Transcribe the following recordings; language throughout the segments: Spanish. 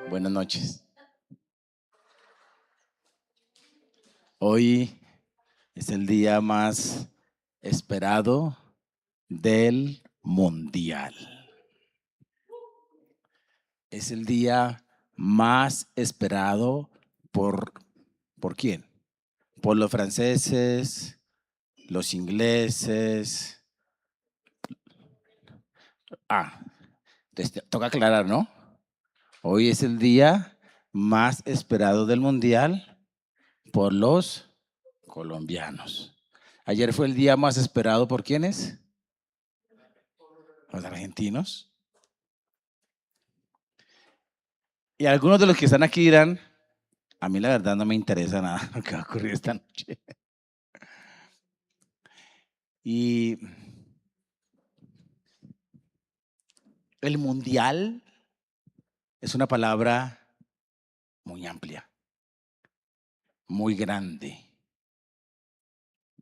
Buenas noches. Hoy es el día más esperado del Mundial. Es el día más esperado por, ¿por quién? Por los franceses, los ingleses. Entonces toca aclarar, ¿no? Hoy es el día más esperado del Mundial por los colombianos. Ayer fue el día más esperado por ¿quiénes? Los argentinos. Y algunos de los que están aquí dirán, a mí la verdad no me interesa nada lo que va a ocurrir esta noche. Y el mundial es una palabra muy amplia, muy grande,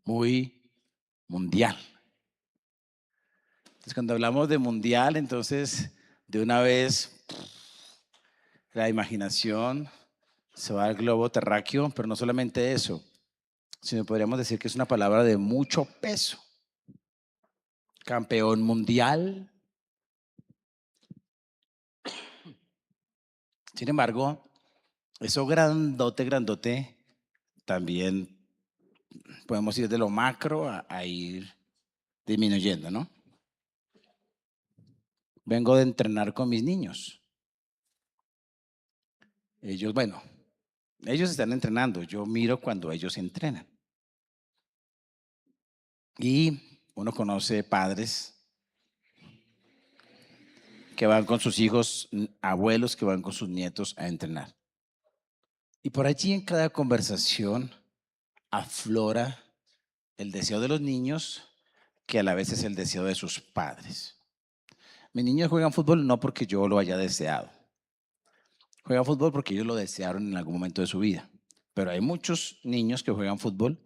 muy mundial. Entonces, cuando hablamos de mundial, entonces de una vez la imaginación se va al globo terráqueo, pero no solamente eso, sino podríamos decir que es una palabra de mucho peso. Campeón mundial. Sin embargo, eso grandote, grandote, también podemos ir de lo macro a ir disminuyendo, ¿no? Vengo de entrenar con mis niños. Ellos están entrenando, yo miro cuando ellos entrenan. Y uno conoce padres que van con sus hijos, abuelos que van con sus nietos a entrenar. Y por allí en cada conversación aflora el deseo de los niños, que a la vez es el deseo de sus padres. Mis niños juegan fútbol no porque yo lo haya deseado. Juegan fútbol porque ellos lo desearon en algún momento de su vida. Pero hay muchos niños que juegan fútbol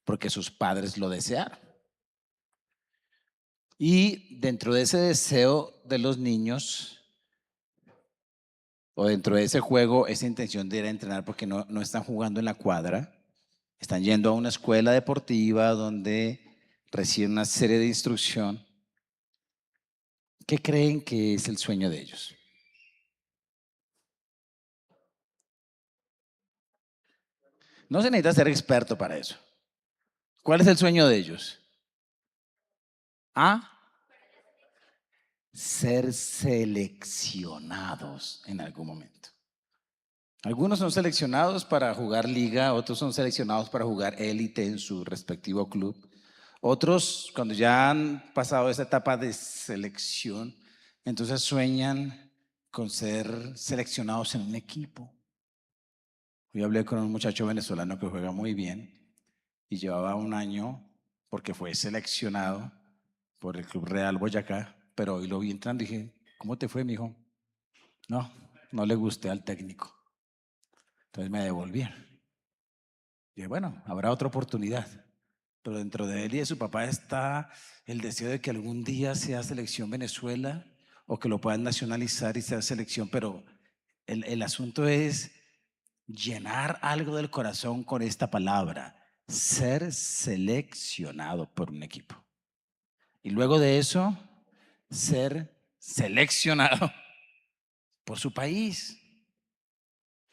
porque sus padres lo desearon. Y dentro de ese deseo de los niños, o dentro de ese juego, esa intención de ir a entrenar porque no están jugando en la cuadra, están yendo a una escuela deportiva donde reciben una serie de instrucción. ¿Qué creen que es el sueño de ellos? No se necesita ser experto para eso. ¿Cuál es el sueño de ellos? A ser seleccionados en algún momento. Algunos son seleccionados para jugar liga, otros son seleccionados para jugar élite en su respectivo club. Otros, cuando ya han pasado esa etapa de selección, entonces sueñan con ser seleccionados en un equipo. Hoy hablé con un muchacho venezolano que juega muy bien y llevaba un año porque fue seleccionado por el Club Real Boyacá, pero hoy lo vi entrando y dije, ¿cómo te fue, mijo? No, no le gusté al técnico. Entonces me devolvieron. Y dije, bueno, habrá otra oportunidad. Pero dentro de él y de su papá está el deseo de que algún día sea selección Venezuela o que lo puedan nacionalizar y sea selección, pero el asunto es llenar algo del corazón con esta palabra, ser seleccionado por un equipo. Y luego de eso, ser seleccionado por su país.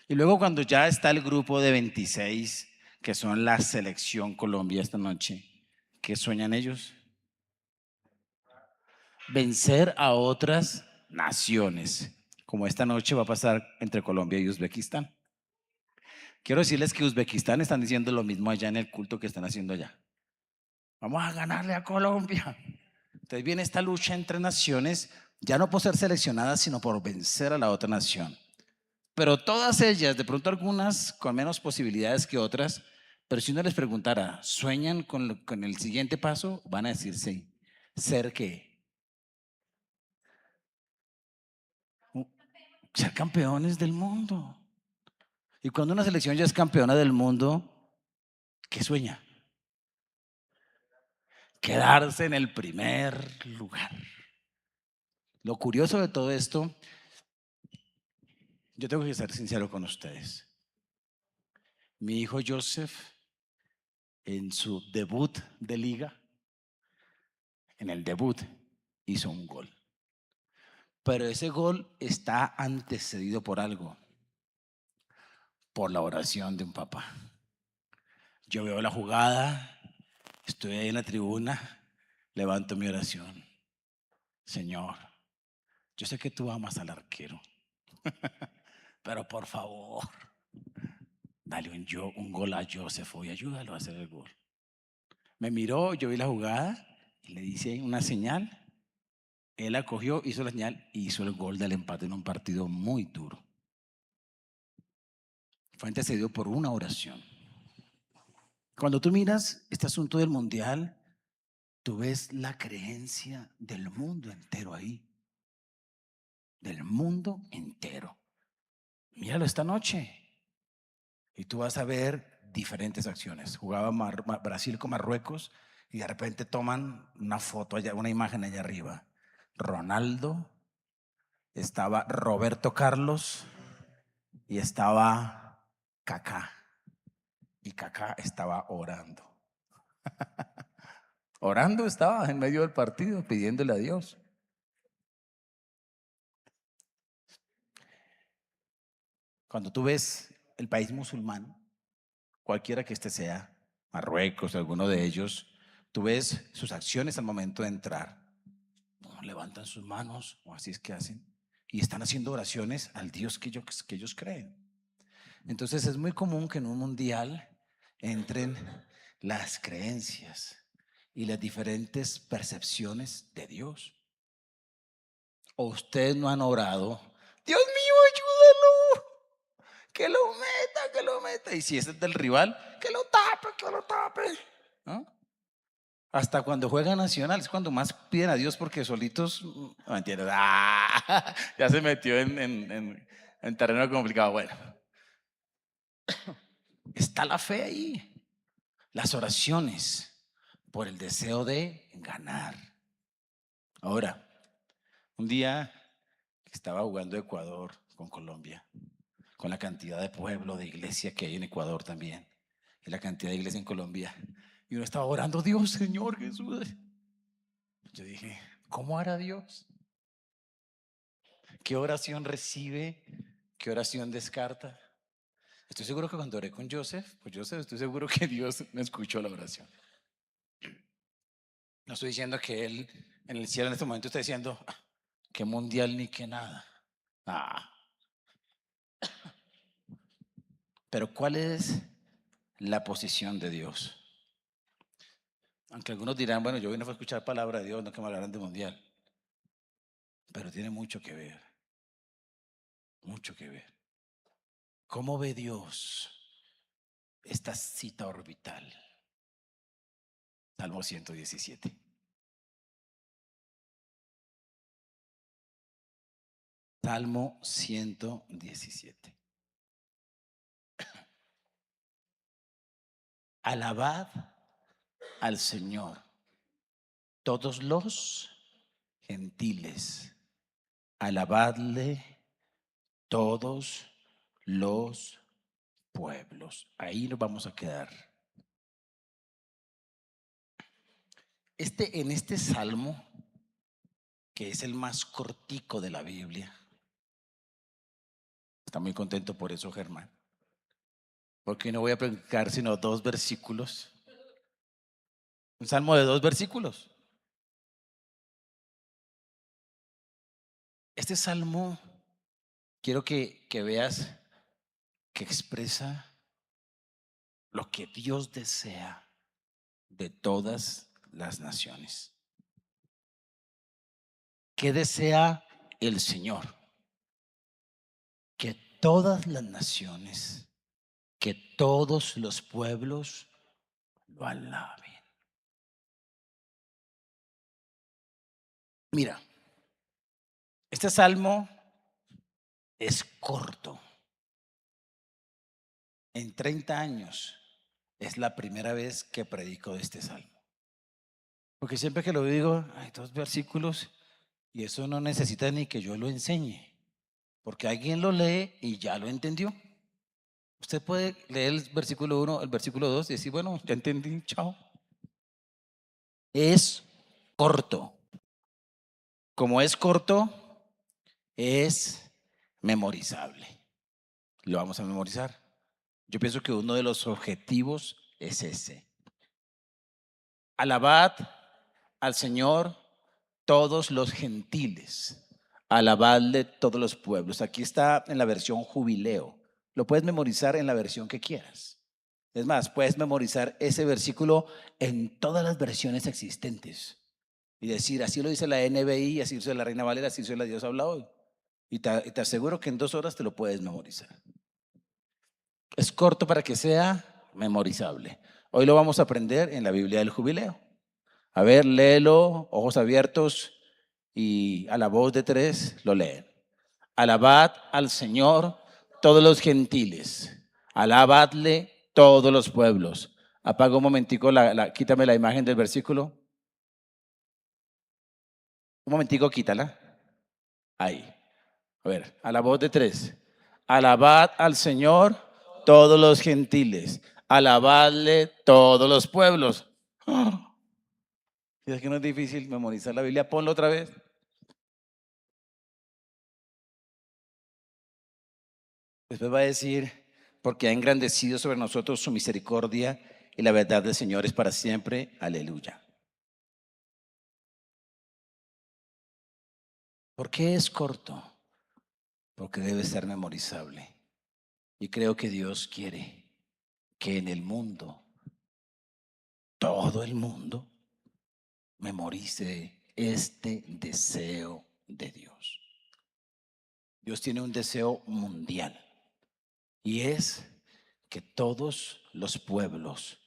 Y luego cuando ya está el grupo de 26, que son la selección Colombia esta noche, ¿qué sueñan ellos? Vencer a otras naciones, como esta noche va a pasar entre Colombia y Uzbekistán. Quiero decirles que Uzbekistán están diciendo lo mismo allá en el culto que están haciendo allá. Vamos a ganarle a Colombia. Entonces viene esta lucha entre naciones, ya no por ser seleccionadas, sino por vencer a la otra nación. Pero todas ellas, de pronto algunas con menos posibilidades que otras, pero si uno les preguntara, ¿sueñan con el siguiente paso? Van a decir sí. ¿Ser qué? Ser campeones del mundo. Y cuando una selección ya es campeona del mundo, ¿qué sueña? Quedarse en el primer lugar. Lo curioso de todo esto Yo tengo que ser sincero con ustedes. Mi hijo Joseph, en su debut de liga, en el debut, hizo un gol. Pero ese gol está antecedido por algo, por la oración de un papá. Yo veo la jugada, estoy ahí en la tribuna, levanto mi oración. Señor, yo sé que tú amas al arquero, pero por favor, dale un gol a Joseph y ayúdalo a hacer el gol. Me miró, yo vi la jugada y le hice una señal. Él la cogió, hizo la señal y hizo el gol del empate en un partido muy duro. Fue antecedido por una oración. Cuando tú miras este asunto del mundial, tú ves la creencia del mundo entero ahí. Del mundo entero. Míralo esta noche. Y tú vas a ver diferentes acciones. Jugaba Brasil con Marruecos y de repente toman una foto allá, una imagen allá arriba. Ronaldo, estaba Roberto Carlos y estaba Kaká. Y Kaká estaba orando. Orando estaba en medio del partido, pidiéndole a Dios. Cuando tú ves el país musulmán, cualquiera que este sea, Marruecos, alguno de ellos, tú ves sus acciones al momento de entrar. Levantan sus manos, o así es que hacen, y están haciendo oraciones al Dios que ellos creen. Entonces es muy común que en un mundial entren las creencias y las diferentes percepciones de Dios. ¿O ustedes no han orado? Dios mío, ayúdalo, que lo meta, que lo meta. Y si ese es del rival, que lo tape, que lo tape. ¿No? Hasta cuando juega Nacional es cuando más piden a Dios porque solitos, no entiendes. Ya se metió en terreno complicado. Bueno, está la fe ahí, las oraciones por el deseo de ganar. Ahora, un día estaba jugando Ecuador con Colombia, con la cantidad de pueblo, de iglesia que hay en Ecuador también, y la cantidad de iglesia en Colombia. Y uno estaba orando, Dios, Señor Jesús. Yo dije, ¿cómo hará Dios? ¿Qué oración recibe? ¿Qué oración descarta? Estoy seguro que cuando oré con Joseph, pues Joseph, estoy seguro que Dios me escuchó la oración. No estoy diciendo que él en el cielo en este momento está diciendo, que mundial ni que nada. Pero ¿cuál es la posición de Dios? Aunque algunos dirán, bueno, yo vine a escuchar palabra de Dios, no que me hablaran de mundial. Pero tiene mucho que ver, mucho que ver. ¿Cómo ve Dios esta cita orbital? Salmo 117. Salmo 117. Alabad al Señor, todos los gentiles. Alabadle todos los pueblos. Ahí nos vamos a quedar. En este salmo, que es el más cortico de la Biblia, está muy contento por eso, Germán, porque no voy a predicar sino 2 versículos. Un salmo de 2 versículos. Este salmo, quiero que veas que expresa lo que Dios desea de todas las naciones. ¿Qué desea el Señor? Que todas las naciones, que todos los pueblos lo alaben. Mira, este salmo es corto. En 30 años es la primera vez que predico de este salmo. Porque siempre que lo digo, hay 2 versículos y eso no necesita ni que yo lo enseñe. porque alguien lo lee y ya lo entendió. Usted puede leer el versículo 1, el versículo 2 y decir, bueno, ya entendí, chao. Es corto. Como es corto, es memorizable. Lo vamos a memorizar. Yo pienso que uno de los objetivos es ese. Alabad al Señor todos los gentiles. Alabadle todos los pueblos. Aquí está en la versión Jubileo. Lo puedes memorizar en la versión que quieras. Es más, puedes memorizar ese versículo en todas las versiones existentes y decir, así lo dice la NBI, así lo dice la Reina Valera, así lo dice la Dios habla hoy. Y te aseguro que en 2 horas te lo puedes memorizar. Es corto para que sea memorizable. Hoy lo vamos a aprender en la Biblia del Jubileo. A ver, léelo, ojos abiertos y a la voz de 3 lo leen. Alabad al Señor todos los gentiles. Alabadle todos los pueblos. Apaga un momentico, quítame la imagen del versículo. Un momentico, quítala. Ahí. A ver, a la voz de 3. Alabad al Señor todos los gentiles. Alabadle todos los pueblos. Es que no es difícil memorizar la Biblia. Ponlo otra vez. Después va a decir, porque ha engrandecido sobre nosotros su misericordia y la verdad del Señor es para siempre. Aleluya. ¿Por qué es corto? Porque debe ser memorizable. Y creo que Dios quiere que en el mundo, todo el mundo, memorice este deseo de Dios. Dios tiene un deseo mundial y es que todos los pueblos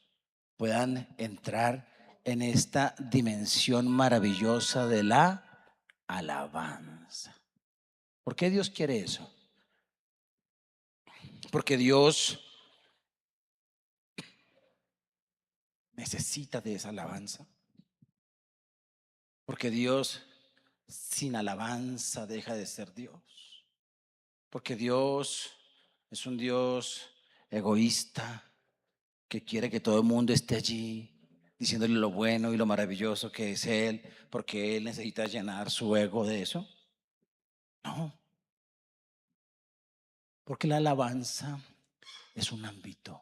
puedan entrar en esta dimensión maravillosa de la alabanza. ¿Por qué Dios quiere eso? Porque Dios necesita de esa alabanza. Porque Dios sin alabanza deja de ser Dios. Porque Dios es un Dios egoísta que quiere que todo el mundo esté allí diciéndole lo bueno y lo maravilloso que es Él, porque Él necesita llenar su ego de eso. No, porque la alabanza es un ámbito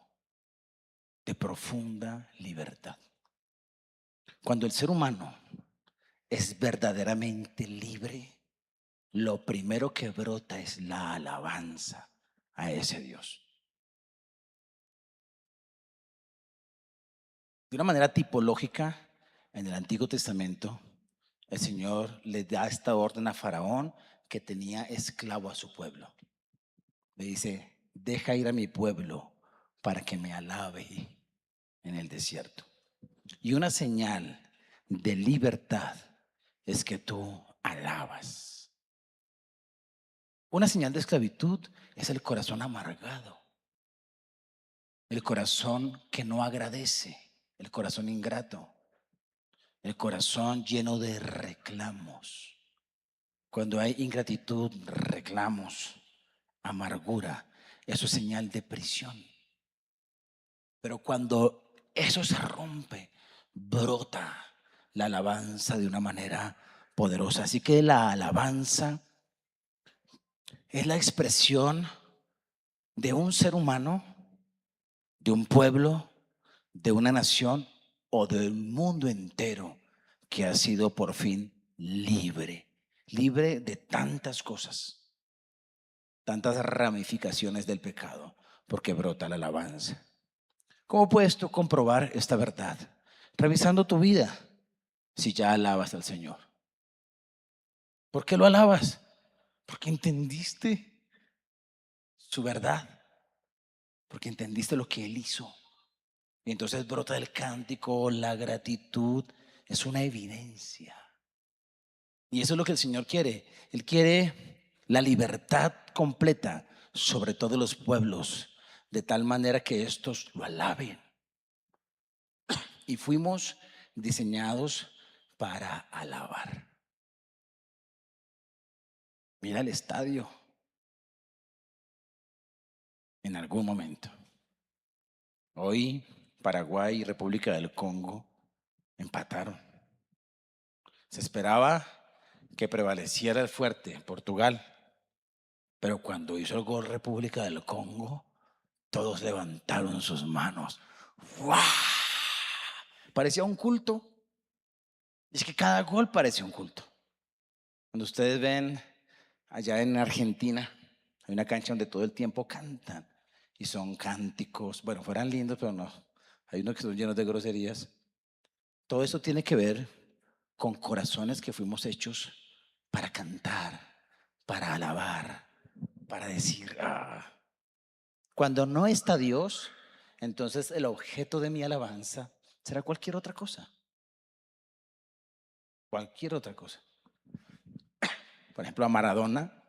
de profunda libertad. Cuando el ser humano es verdaderamente libre, lo primero que brota es la alabanza a ese Dios. De una manera tipológica, en el Antiguo Testamento, el Señor le da esta orden a Faraón que tenía esclavo a su pueblo. Le dice, deja ir a mi pueblo para que me alabe en el desierto. Y una señal de libertad es que tú alabas. Una señal de esclavitud es el corazón amargado, el corazón que no agradece, el corazón ingrato, el corazón lleno de reclamos. Cuando hay ingratitud, reclamos, amargura, eso es señal de prisión. Pero cuando eso se rompe, brota la alabanza de una manera poderosa. Así que la alabanza es la expresión de un ser humano, de un pueblo, de una nación o del mundo entero que ha sido por fin libre, libre de tantas cosas, tantas ramificaciones del pecado, porque brota la alabanza. ¿Cómo puedes tú comprobar esta verdad? Revisando tu vida, si ya alabas al Señor. ¿Por qué lo alabas? Porque entendiste su verdad, porque entendiste lo que Él hizo. Y entonces brota el cántico, la gratitud, es una evidencia. Y eso es lo que el Señor quiere. Él quiere la libertad completa sobre todos los pueblos, de tal manera que estos lo alaben. Y fuimos diseñados para alabar. Mira el estadio. en algún momento. Hoy Paraguay y República del Congo empataron. Se esperaba que prevaleciera el fuerte, Portugal, pero cuando hizo el gol República del Congo, todos levantaron sus manos. ¡Guau! Parecía un culto. Es que cada gol parece un culto. Cuando ustedes ven allá en Argentina, hay una cancha donde todo el tiempo cantan y son cánticos, bueno, fueran lindos, pero no. Hay unos que son llenos de groserías. Todo eso tiene que ver con corazones que fuimos hechos para cantar, para alabar, para decir, ah. Cuando no está Dios, entonces el objeto de mi alabanza será cualquier otra cosa. Cualquier otra cosa. Por ejemplo, a Maradona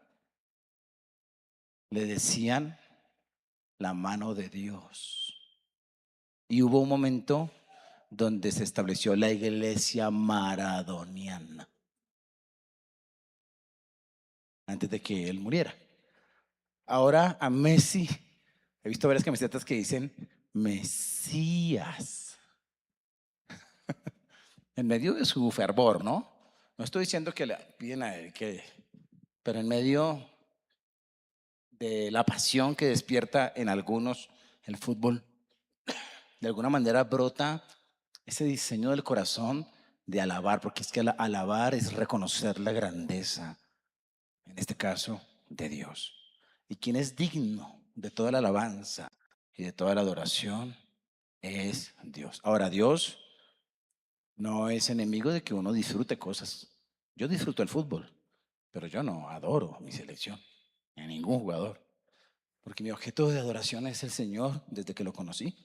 le decían la mano de Dios. Y hubo un momento donde se estableció la iglesia maradoniana, antes de que él muriera. Ahora a Messi, he visto varias camisetas que dicen Mesías, en medio de su fervor, ¿no? No estoy diciendo que le piden a él pero en medio de la pasión que despierta en algunos el fútbol, de alguna manera brota ese diseño del corazón de alabar, porque es que alabar es reconocer la grandeza, en este caso, de Dios. Y quien es digno de toda la alabanza y de toda la adoración es Dios. Ahora, Dios no es enemigo de que uno disfrute cosas. Yo disfruto el fútbol, pero yo no adoro mi selección, ni a ningún jugador, porque mi objeto de adoración es el Señor desde que lo conocí.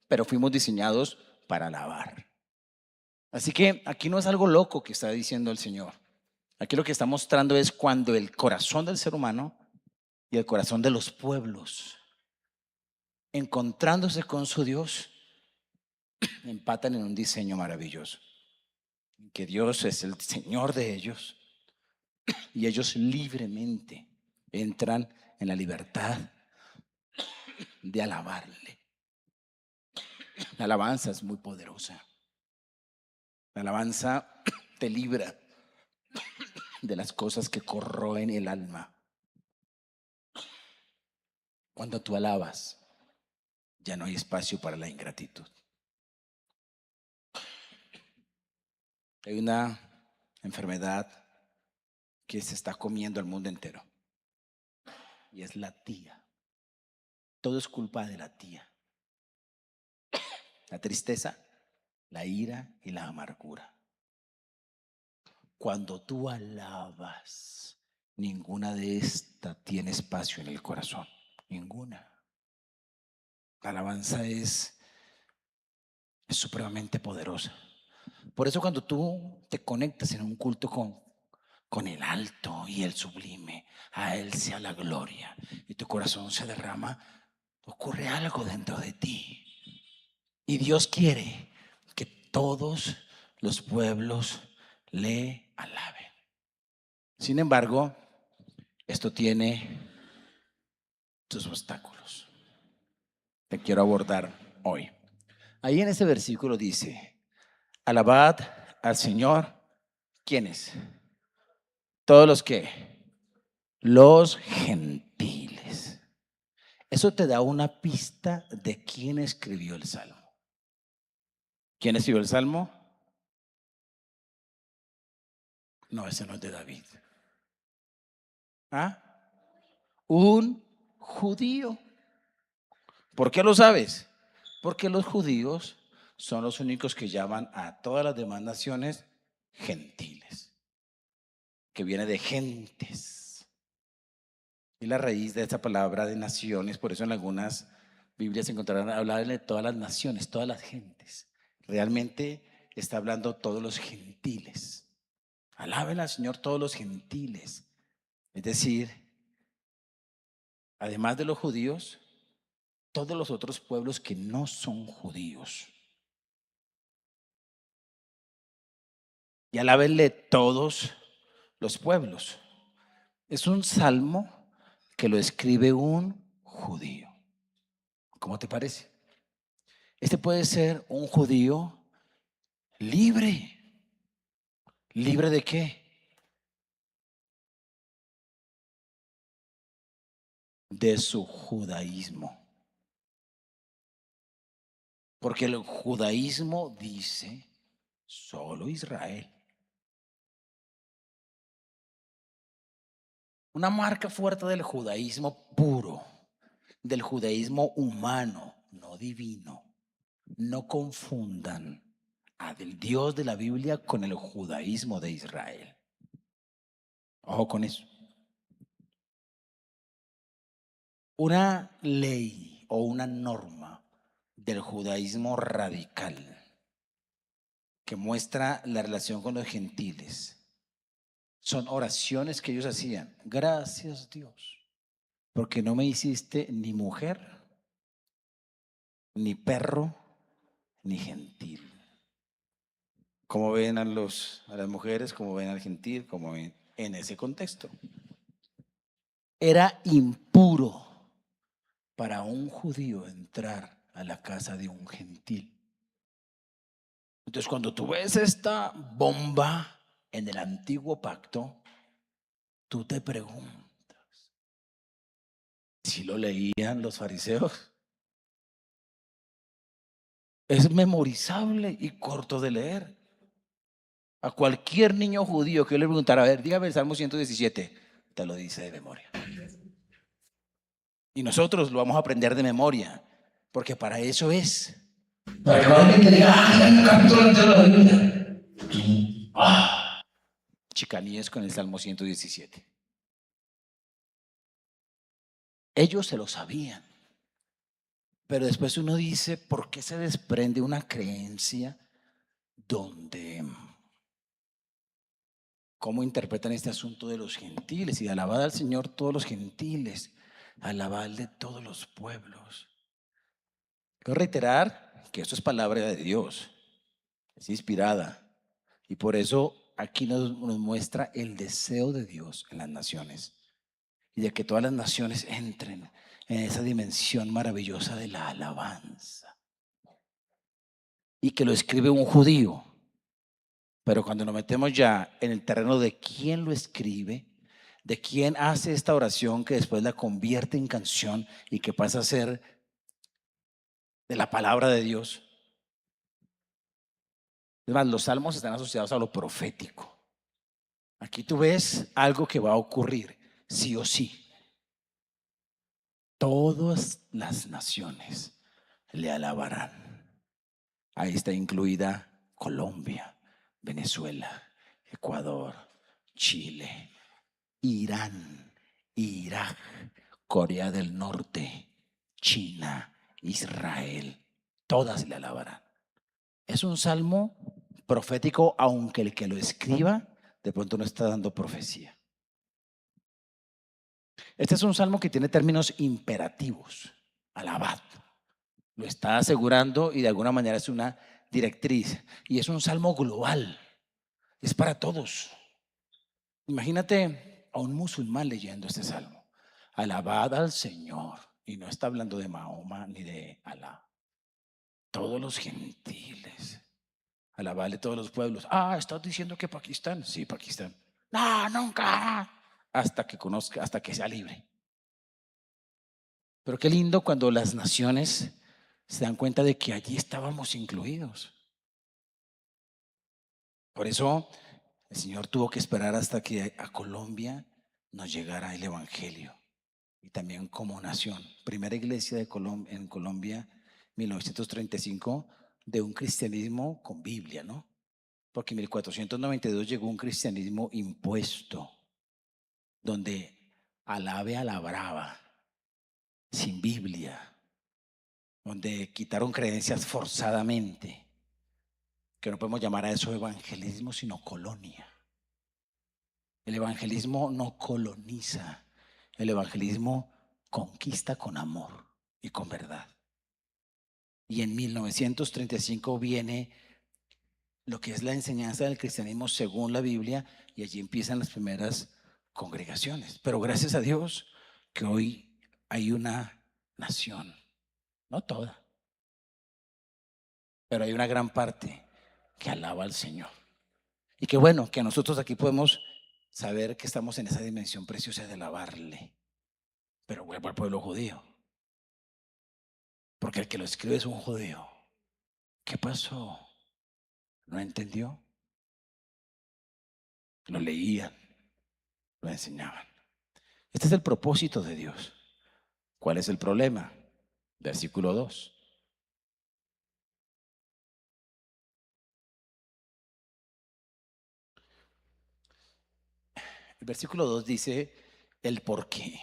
Pero fuimos diseñados para alabar. Así que aquí no es algo loco que está diciendo el Señor. Aquí lo que está mostrando es cuando el corazón del ser humano y el corazón de los pueblos, encontrándose con su Dios, empatan en un diseño maravilloso. Que Dios es el Señor de ellos y ellos libremente entran en la libertad de alabarle. La alabanza es muy poderosa. La alabanza te libra de las cosas que corroen el alma. Cuando tú alabas, ya no hay espacio para la ingratitud. Hay una enfermedad que se está comiendo al mundo entero y es la tía. Todo es culpa de la tía. La tristeza, la ira y la amargura. Cuando tú alabas, ninguna de estas tiene espacio en el corazón. Ninguna. La alabanza es supremamente poderosa. Por eso cuando tú te conectas en un culto con el alto y el sublime, a Él sea la gloria, y tu corazón se derrama, ocurre algo dentro de ti. Y Dios quiere que todos los pueblos le alaben. Sin embargo, esto tiene sus obstáculos. Te quiero abordar hoy. Ahí en ese versículo dice, alabad al Señor. ¿Quiénes? Todos los que, los gentiles. Eso te da una pista de quién escribió el Salmo. ¿Quién escribió el Salmo? No, ese no es de David. ¿Ah? Un judío. ¿Por qué lo sabes? Porque los judíos son los únicos que llaman a todas las demás naciones gentiles, que viene de gentes. Y la raíz de esta palabra de naciones, por eso en algunas Biblias se encontrarán hablar de todas las naciones, todas las gentes. Realmente está hablando todos los gentiles. Alaben al Señor todos los gentiles. Es decir, además de los judíos, todos los otros pueblos que no son judíos. Y alábenle todos los pueblos. Es un salmo que lo escribe un judío. ¿Cómo te parece? Este puede ser un judío libre. ¿Libre de qué? De su judaísmo. Porque el judaísmo dice solo Israel. Una marca fuerte del judaísmo puro, del judaísmo humano, no divino. No confundan al Dios de la Biblia con el judaísmo de Israel. Ojo con eso. Una ley o una norma del judaísmo radical que muestra la relación con los gentiles son oraciones que ellos hacían. Gracias Dios, porque no me hiciste ni mujer, ni perro, ni gentil. ¿Cómo ven a las mujeres? ¿Cómo ven al gentil? ¿Cómo ven en ese contexto? Era impuro para un judío entrar a la casa de un gentil. Entonces, cuando tú ves esta bomba en el antiguo pacto, tú te preguntas, ¿si lo leían los fariseos? Es memorizable y corto de leer. A cualquier niño judío que yo le preguntara, a ver, dígame el Salmo 117, te lo dice de memoria. Y nosotros lo vamos a aprender de memoria, porque para eso es. Para que alguien te diga, hay un capítulo entero de la Biblia. Chicanías con el Salmo 117. Ellos se lo sabían. Pero después uno dice, ¿por qué se desprende una creencia donde, cómo interpretan este asunto de los gentiles? Y alabad al Señor todos los gentiles, alabadle todos los pueblos. Quiero reiterar que esto es palabra de Dios, es inspirada. Y por eso aquí nos muestra el deseo de Dios en las naciones. Y de que todas las naciones entren en esa dimensión maravillosa de la alabanza. Y que lo escribe un judío. Pero cuando nos metemos ya en el terreno de quién lo escribe, de quién hace esta oración que después la convierte en canción y que pasa a ser de la palabra de Dios. Es más, los salmos están asociados a lo profético. Aquí tú ves algo que va a ocurrir, sí o sí. Todas las naciones le alabarán. Ahí está incluida Colombia, Venezuela, Ecuador, Chile, Irán, Irak, Corea del Norte, China, Israel. Todas le alabarán. Es un salmo profético, aunque el que lo escriba de pronto no está dando profecía. Este es un salmo que tiene términos imperativos. Alabad. Lo está asegurando y de alguna manera es una directriz. Y es un salmo global. Es para todos. Imagínate a un musulmán leyendo este salmo. Alabad al Señor. Y no está hablando de Mahoma ni de Alá. Todos los gentiles. Alabadle todos los pueblos. ¿Estás diciendo que Pakistán? Sí, Pakistán. No, nunca. Hasta que conozca, hasta que sea libre. Pero qué lindo cuando las naciones se dan cuenta de que allí estábamos incluidos. Por eso el Señor tuvo que esperar hasta que a Colombia nos llegara el Evangelio. Y también como nación. Primera iglesia de en Colombia, 1935, de un cristianismo con Biblia, ¿no? Porque en 1492 llegó un cristianismo impuesto, donde alabe a la brava, sin Biblia, donde quitaron creencias forzadamente, que no podemos llamar a eso evangelismo, sino colonia. El evangelismo no coloniza, el evangelismo conquista con amor y con verdad. Y en 1935 viene lo que es la enseñanza del cristianismo según la Biblia, y allí empiezan las primeras congregaciones. Pero gracias a Dios que hoy hay una nación, no toda, pero hay una gran parte que alaba al Señor. Y qué bueno que nosotros aquí podemos saber que estamos en esa dimensión preciosa de alabarle. Pero vuelvo al pueblo judío, porque el que lo escribe es un judío. ¿Qué pasó? ¿No entendió? Lo leían, lo enseñaban. Este es el propósito de Dios. ¿Cuál es el problema? Versículo 2. El versículo 2 dice el por qué.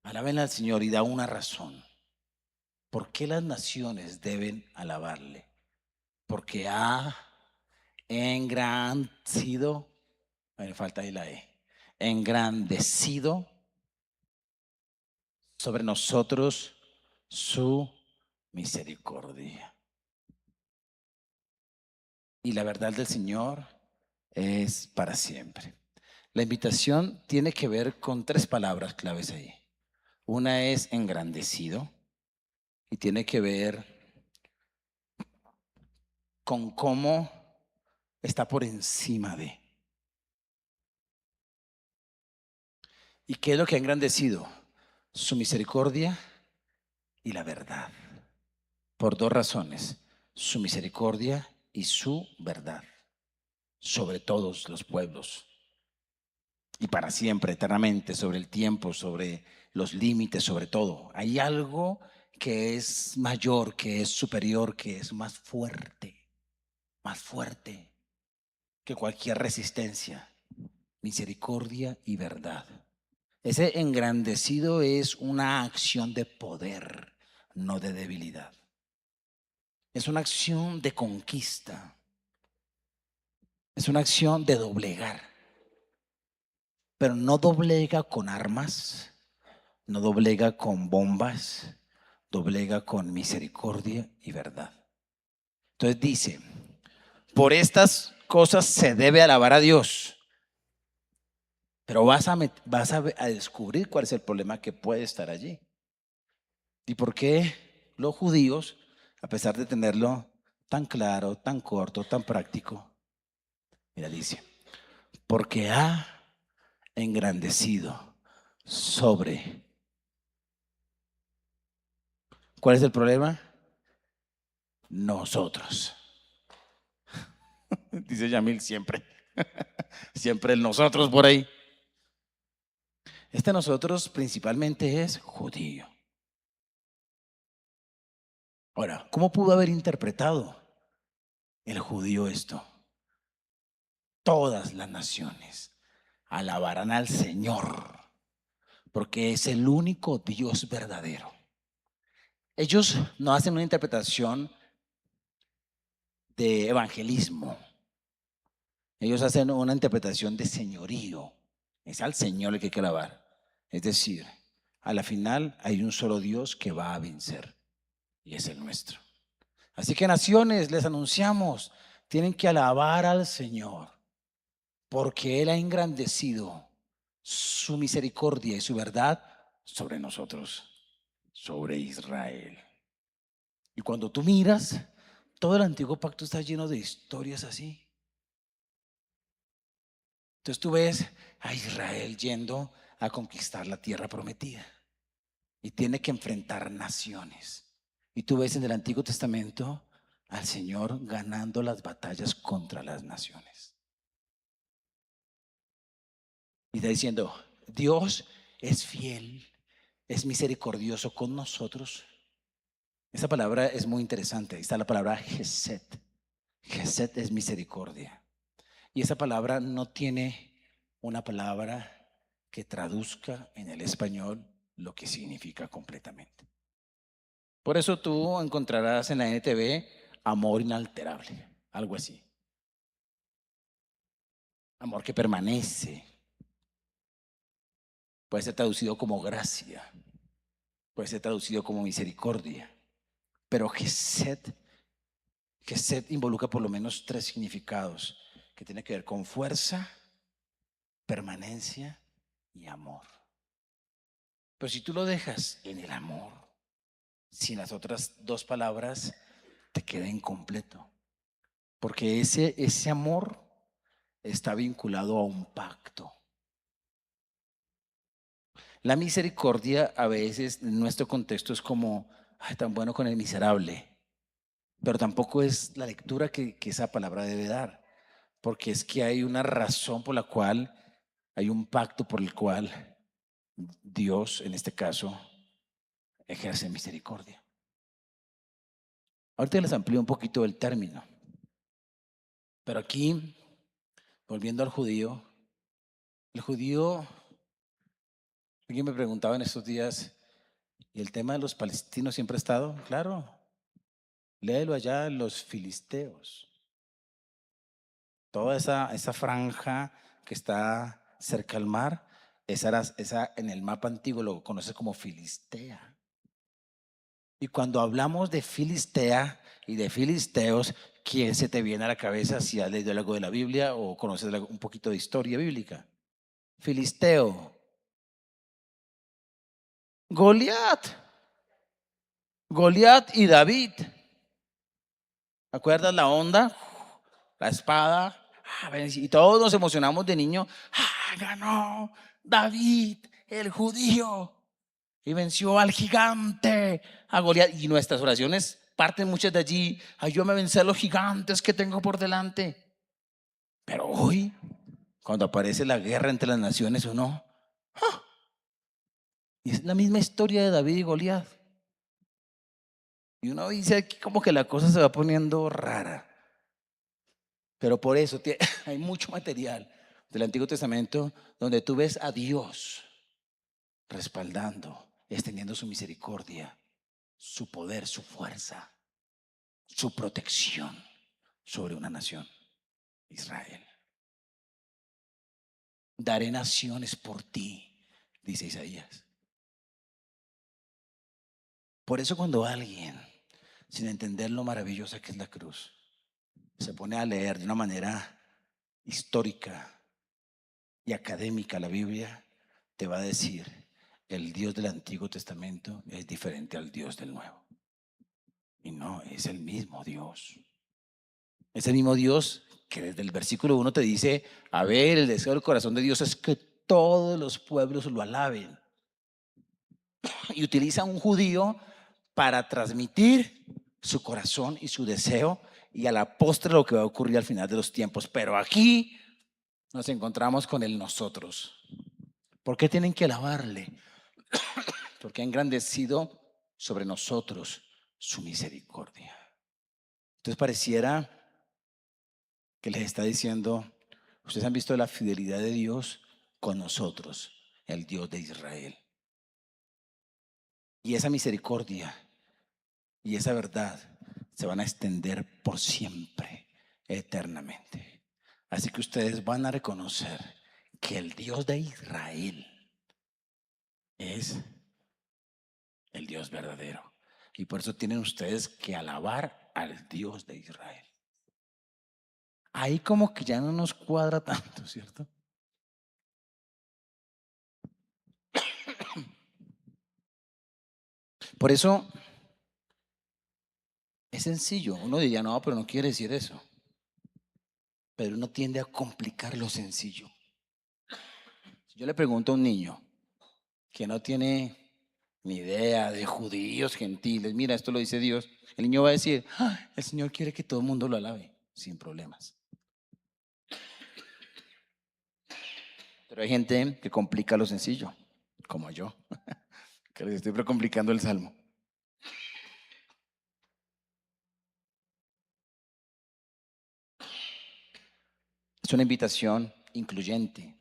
Alaben al Señor y da una razón. ¿Por qué las naciones deben alabarle? Porque ha engrandecido, me falta ahí la E, engrandecido sobre nosotros su misericordia. Y la verdad del Señor es para siempre. La invitación tiene que ver con tres palabras claves ahí. Una es engrandecido y tiene que ver con cómo está por encima de. ¿Y qué es lo que ha engrandecido? Su misericordia y la verdad. Por dos razones, su misericordia y su verdad, sobre todos los pueblos y para siempre, eternamente, sobre el tiempo, sobre los límites, sobre todo. Hay algo que es mayor, que es superior, que es más fuerte que cualquier resistencia. Misericordia y verdad. Ese engrandecido es una acción de poder, no de debilidad. Es una acción de conquista. Es una acción de doblegar. Pero no doblega con armas, no doblega con bombas, doblega con misericordia y verdad. Entonces dice, por estas cosas se debe alabar a Dios. Pero vas a descubrir cuál es el problema que puede estar allí. ¿Y por qué los judíos, a pesar de tenerlo tan claro, tan corto, tan práctico? Mira, dice, porque ha engrandecido sobre. ¿Cuál es el problema? Nosotros. Dice Yamil siempre. Siempre el nosotros por ahí. Este nosotros principalmente es judío. Ahora, ¿cómo pudo haber interpretado el judío esto? Todas las naciones alabarán al Señor, porque es el único Dios verdadero. Ellos no hacen una interpretación de evangelismo. Ellos hacen una interpretación de señorío. Es al Señor el que hay que alabar. Es decir, a la final hay un solo Dios que va a vencer y es el nuestro. Así que naciones, les anunciamos, tienen que alabar al Señor porque Él ha engrandecido su misericordia y su verdad sobre nosotros, sobre Israel. Y cuando tú miras, todo el antiguo pacto está lleno de historias así. Entonces tú ves a Israel yendo a conquistar la tierra prometida y tiene que enfrentar naciones. Y tú ves en el Antiguo Testamento al Señor ganando las batallas contra las naciones. Y está diciendo, Dios es fiel, es misericordioso con nosotros. Esa palabra es muy interesante. Ahí está la palabra Gesed. Gesed es misericordia. Y esa palabra no tiene una palabra que traduzca en el español lo que significa completamente. Por eso tú encontrarás en la NTV amor inalterable, algo así. Amor que permanece. Puede ser traducido como gracia. Puede ser traducido como misericordia. Pero Gesed involucra por lo menos tres significados que tienen que ver con fuerza, permanencia y amor. Pero si tú lo dejas en el amor, sin las otras dos palabras, te queda incompleto. Porque ese amor está vinculado a un pacto. La misericordia a veces en nuestro contexto es como, ay, tan bueno con el miserable, pero tampoco es la lectura que esa palabra debe dar, porque es que hay una razón por la cual, hay un pacto por el cual Dios, en este caso, ejerce misericordia. Ahorita les amplío un poquito el término, pero aquí, volviendo al judío, el judío, alguien me preguntaba en estos días, ¿y el tema de los palestinos siempre ha estado? Claro, léelo allá, los filisteos. Toda esa franja que está cerca al mar, esa en el mapa antiguo lo conoce como Filistea. Y cuando hablamos de Filistea y de filisteos, ¿quién se te viene a la cabeza si has leído algo de la Biblia o conoces un poquito de historia bíblica? Filisteo, Goliat, Goliat y David. ¿Acuerdas la onda? La espada. Y todos nos emocionamos de niño. Ganó David, el judío, y venció al gigante, a Goliat. Y nuestras oraciones parten muchas de allí. Ayúdame a vencer a los gigantes que tengo por delante. Pero hoy, cuando aparece la guerra entre las naciones, uno, y es la misma historia de David y Goliat. Y uno dice aquí como que la cosa se va poniendo rara. Pero por eso hay mucho material del Antiguo Testamento donde tú ves a Dios respaldando, extendiendo su misericordia, su poder, su fuerza, su protección sobre una nación, Israel. Daré naciones por ti, dice Isaías. Por eso cuando alguien, sin entender lo maravillosa que es la cruz, se pone a leer de una manera histórica y académica la Biblia, te va a decir, el Dios del Antiguo Testamento es diferente al Dios del Nuevo. Y no, es el mismo Dios. Es el mismo Dios que desde el versículo 1 te dice, a ver, el deseo del corazón de Dios es que todos los pueblos lo alaben. Y utiliza un judío para transmitir su corazón y su deseo y a la postre lo que va a ocurrir al final de los tiempos. Pero aquí nos encontramos con el nosotros. ¿Por qué tienen que alabarle? Porque ha engrandecido sobre nosotros su misericordia. Entonces pareciera que les está diciendo, ustedes han visto la fidelidad de Dios con nosotros, el Dios de Israel. Y esa misericordia y esa verdad se van a extender por siempre, eternamente. Así que ustedes van a reconocer que el Dios de Israel es el Dios verdadero. Y por eso tienen ustedes que alabar al Dios de Israel. Ahí como que ya no nos cuadra tanto, ¿cierto? Por eso es sencillo. Uno diría, no, pero no quiere decir eso. Pero uno tiende a complicar lo sencillo. Si yo le pregunto a un niño que no tiene ni idea de judíos, gentiles, mira, esto lo dice Dios, el niño va a decir, el Señor quiere que todo el mundo lo alabe, sin problemas. Pero hay gente que complica lo sencillo, como yo, que les estoy complicando el salmo. Es una invitación incluyente,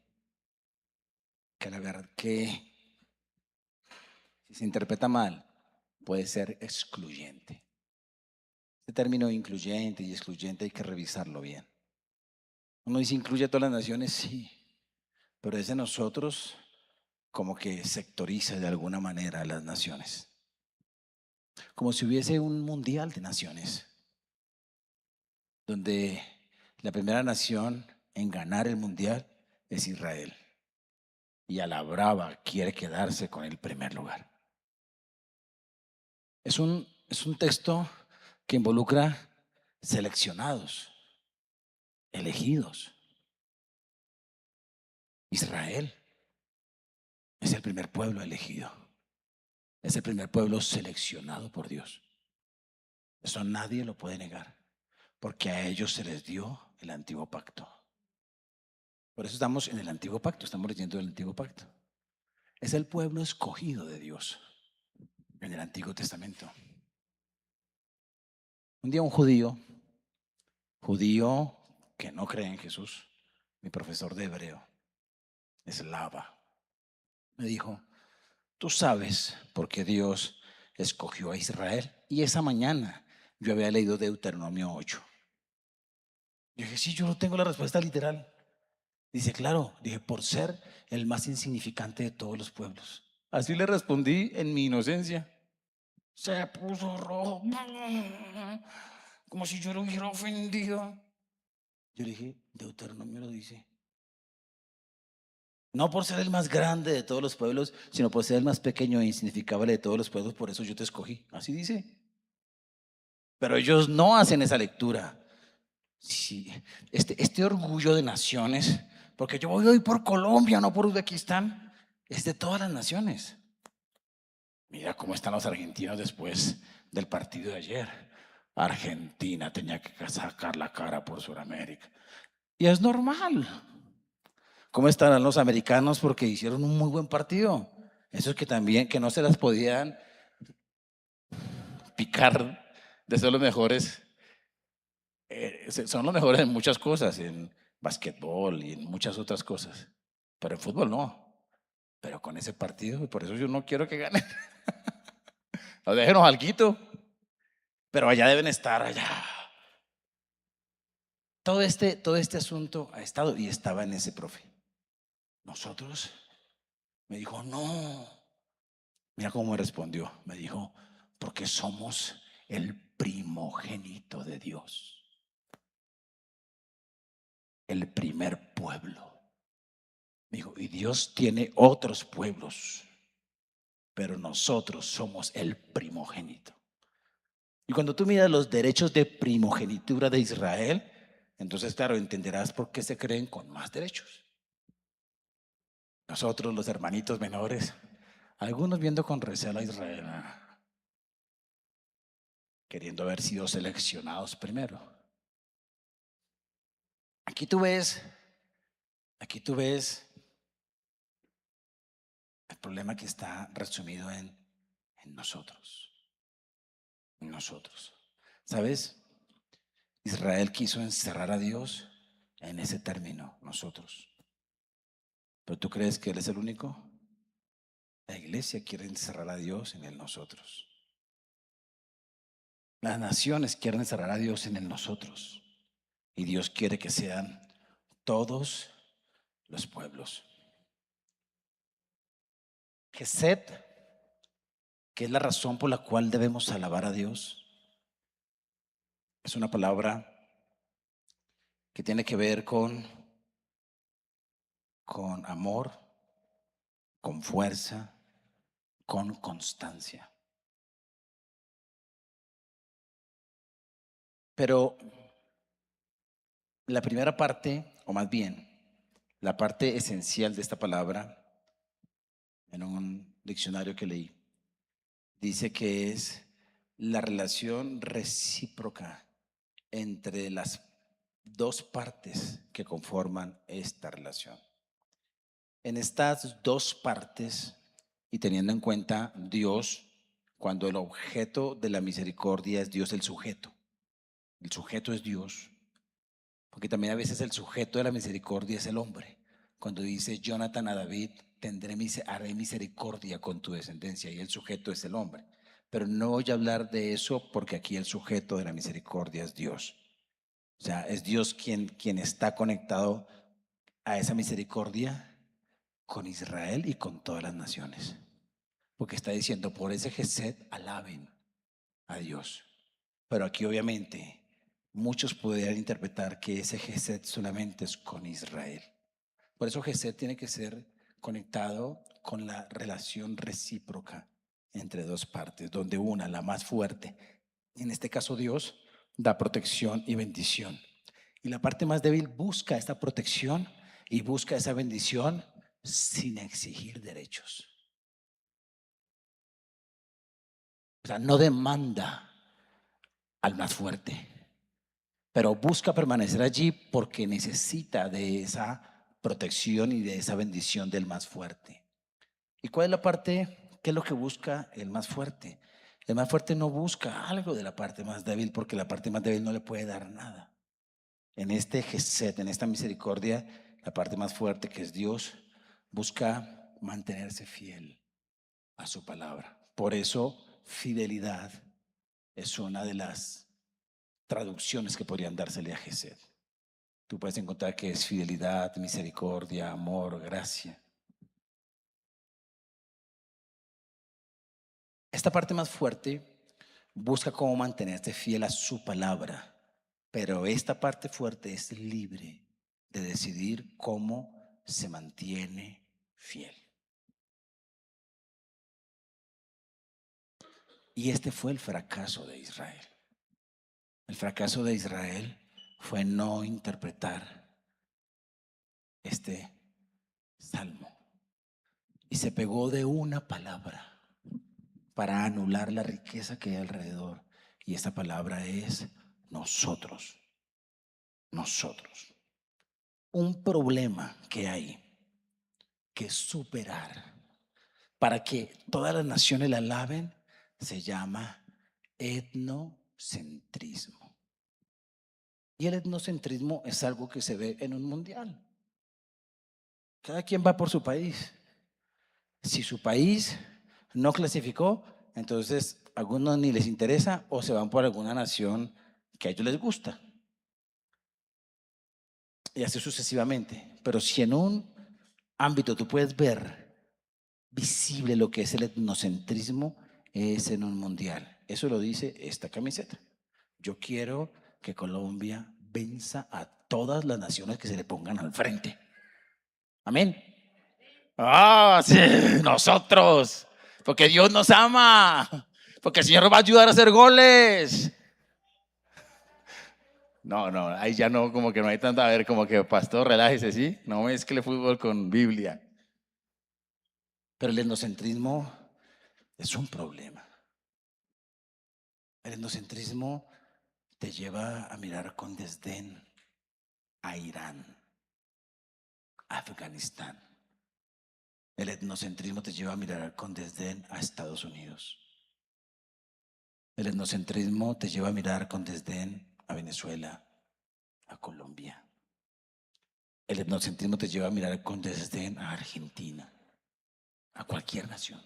que la verdad que si se interpreta mal, puede ser excluyente. Este término incluyente y excluyente hay que revisarlo bien. Uno dice incluye a todas las naciones, sí, pero es de nosotros como que sectoriza de alguna manera a las naciones. Como si hubiese un mundial de naciones, donde la primera nación en ganar el mundial es Israel. y a la brava quiere quedarse con el primer lugar. Es un texto que involucra seleccionados, elegidos. Israel es el primer pueblo elegido, es el primer pueblo seleccionado por Dios. Eso nadie lo puede negar, porque a ellos se les dio el antiguo pacto. Por eso estamos en el antiguo pacto, estamos leyendo el antiguo pacto. Es el pueblo escogido de Dios en el Antiguo Testamento. Un día un judío que no cree en Jesús, mi profesor de hebreo, eslava, me dijo: tú sabes por qué Dios escogió a Israel. Y esa mañana yo había leído Deuteronomio 8. Yo dije: sí, yo no tengo la respuesta literal. Dice: claro. Dije: por ser el más insignificante de todos los pueblos. Así le respondí en mi inocencia. Se puso rojo, como si yo lo hubiera ofendido. Yo le dije: Deuteronomio lo dice. No por ser el más grande de todos los pueblos, sino por ser el más pequeño e insignificable de todos los pueblos, por eso yo te escogí. Así dice. Pero ellos no hacen esa lectura. Sí, este orgullo de naciones, porque yo voy hoy por Colombia, no por Uzbekistán, es de todas las naciones. Mira cómo están los argentinos después del partido de ayer. Argentina tenía que sacar la cara por Sudamérica. Y es normal. ¿Cómo estarán los americanos? Porque hicieron un muy buen partido. Esos que también, que no se las podían picar de ser los mejores. Son los mejores en muchas cosas, en basquetbol y en muchas otras cosas. Pero en fútbol no. Pero con ese partido, y por eso yo no quiero que ganen. No, déjenos alguito. Pero allá deben estar, allá. Todo este asunto ha estado y estaba en ese profe. Nosotros, me dijo: no. Mira cómo me respondió. Me dijo: porque somos el primogénito de Dios. El primer pueblo. Me dijo: y Dios tiene otros pueblos, pero nosotros somos el primogénito. Y cuando tú miras los derechos de primogenitura de Israel, entonces, claro, entenderás por qué se creen con más derechos. Nosotros, los hermanitos menores, algunos viendo con recelo a Israel, queriendo haber sido seleccionados primero. Aquí tú ves el problema que está resumido en nosotros. En nosotros. ¿Sabes? Israel quiso encerrar a Dios en ese término, nosotros. ¿Pero tú crees que Él es el único? La iglesia quiere encerrar a Dios en el nosotros. Las naciones quieren encerrar a Dios en el nosotros. Y Dios quiere que sean todos los pueblos. Geset, que es la razón por la cual debemos alabar a Dios, es una palabra que tiene que ver con amor, con fuerza, con constancia. Pero la primera parte, o más bien, la parte esencial de esta palabra, en un diccionario que leí, dice que es la relación recíproca entre las dos partes que conforman esta relación. En estas dos partes, y teniendo en cuenta Dios, cuando el objeto de la misericordia es Dios, el sujeto es Dios, porque también a veces el sujeto de la misericordia es el hombre. Cuando dice Jonathan a David: haré misericordia con tu descendencia, y el sujeto es el hombre. Pero no voy a hablar de eso, porque aquí el sujeto de la misericordia es Dios. O sea, es Dios quien está conectado a esa misericordia con Israel y con todas las naciones. Porque está diciendo: por ese Gesed alaben a Dios. Pero aquí obviamente muchos podrían interpretar que ese Gesed solamente es con Israel. Por eso Gesed tiene que ser conectado con la relación recíproca entre dos partes, donde una, la más fuerte, en este caso Dios, da protección y bendición. Y la parte más débil busca esta protección y busca esa bendición sin exigir derechos. O sea, no demanda al más fuerte, pero busca permanecer allí porque necesita de esa protección y de esa bendición del más fuerte. ¿Y cuál es la parte? ¿Qué es lo que busca el más fuerte? El más fuerte no busca algo de la parte más débil porque la parte más débil no le puede dar nada. En este Gesed, en esta misericordia, la parte más fuerte, que es Dios, busca mantenerse fiel a su palabra. Por eso, fidelidad es una de las traducciones que podrían dársele a Gesed. Tú puedes encontrar que es fidelidad, misericordia, amor, gracia. Esta parte más fuerte busca cómo mantenerse fiel a su palabra, pero esta parte fuerte es libre de decidir cómo se mantiene fiel. Y este fue el fracaso de Israel. El fracaso de Israel fue no interpretar este salmo y se pegó de una palabra para anular la riqueza que hay alrededor. Y esta palabra es nosotros. Nosotros. Un problema que hay que superar para que todas las naciones la alaben se llama etnocentrismo. Y el etnocentrismo es algo que se ve en un mundial. Cada quien va por su país. Si su país no clasificó, entonces a algunos ni les interesa o se van por alguna nación que a ellos les gusta. Y así sucesivamente. Pero si en un ámbito tú puedes ver visible lo que es el etnocentrismo, es en un mundial. Eso lo dice esta camiseta. Yo quiero que Colombia venza a todas las naciones que se le pongan al frente. Amén. Ah, sí, nosotros. Porque Dios nos ama. Porque el Señor nos va a ayudar a hacer goles. No, ahí ya no, como que no hay tanta, a ver, como que pastor, relájese, ¿sí? No mezcle fútbol con Biblia. Pero el etnocentrismo es un problema. El etnocentrismo te lleva a mirar con desdén a Irán, a Afganistán. El etnocentrismo te lleva a mirar con desdén a Estados Unidos. El etnocentrismo te lleva a mirar con desdén a Venezuela, a Colombia. El etnocentrismo te lleva a mirar con desdén a Argentina, a cualquier nación.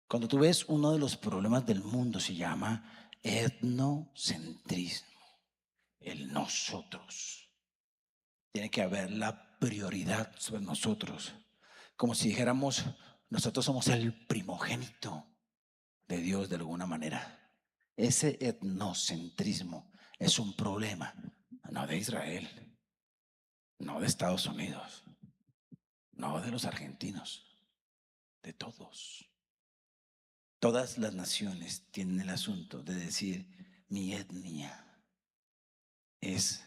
Cuando tú ves, uno de los problemas del mundo se llama etnocentrismo, el nosotros. Tiene que haber la prioridad sobre nosotros, como si dijéramos, nosotros somos el primogénito de Dios de alguna manera. Ese etnocentrismo es un problema, no de Israel, no de Estados Unidos, no de los argentinos, de todos. Todas las naciones tienen el asunto de decir, mi etnia es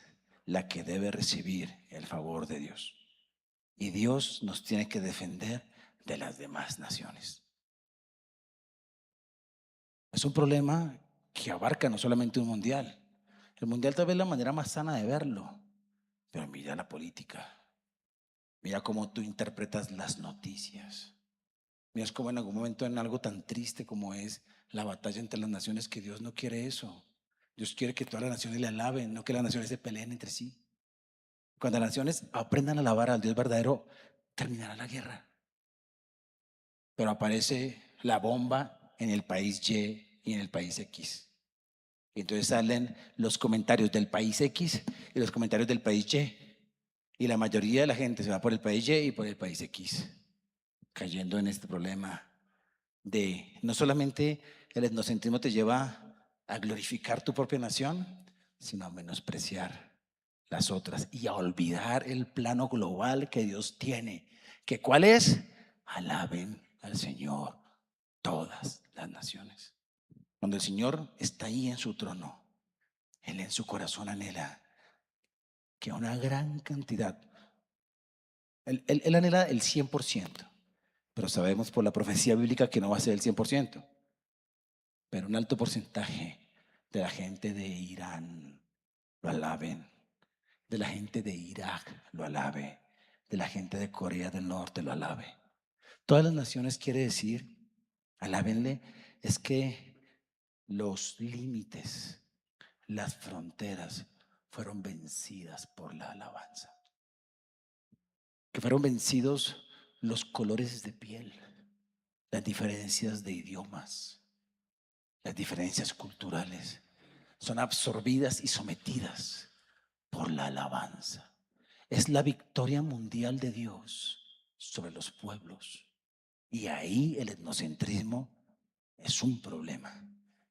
la que debe recibir el favor de Dios. Y Dios nos tiene que defender de las demás naciones. Es un problema que abarca no solamente un mundial. El mundial tal vez es la manera más sana de verlo, pero mira la política. Mira cómo tú interpretas las noticias. Mira cómo en algún momento en algo tan triste como es la batalla entre las naciones, que Dios no quiere eso. Dios quiere que todas las naciones le alaben, no que las naciones se peleen entre sí. Cuando las naciones aprendan a alabar al Dios verdadero, terminará la guerra. Pero aparece la bomba en el país Y y en el país X. Y entonces salen los comentarios del país X y los comentarios del país Y. Y la mayoría de la gente se va por el país Y y por el país X, cayendo en este problema de no solamente el etnocentrismo te lleva a glorificar tu propia nación, sino a menospreciar las otras y a olvidar el plano global que Dios tiene ¿Que cuál es? Alaben al Señor todas las naciones. Cuando el Señor está ahí en su trono, Él en su corazón anhela que una gran cantidad, Él anhela el 100%, pero sabemos por la profecía bíblica que no va a ser el 100%, pero un alto porcentaje de la gente de Irán lo alaben, de la gente de Irak lo alabe, de la gente de Corea del Norte lo alabe. Todas las naciones quiere decir, alábenle, es que los límites, las fronteras fueron vencidas por la alabanza. Que fueron vencidos los colores de piel, las diferencias de idiomas, las diferencias culturales. Son absorbidas y sometidas por la alabanza. Es la victoria mundial de Dios sobre los pueblos. Y ahí el etnocentrismo es un problema.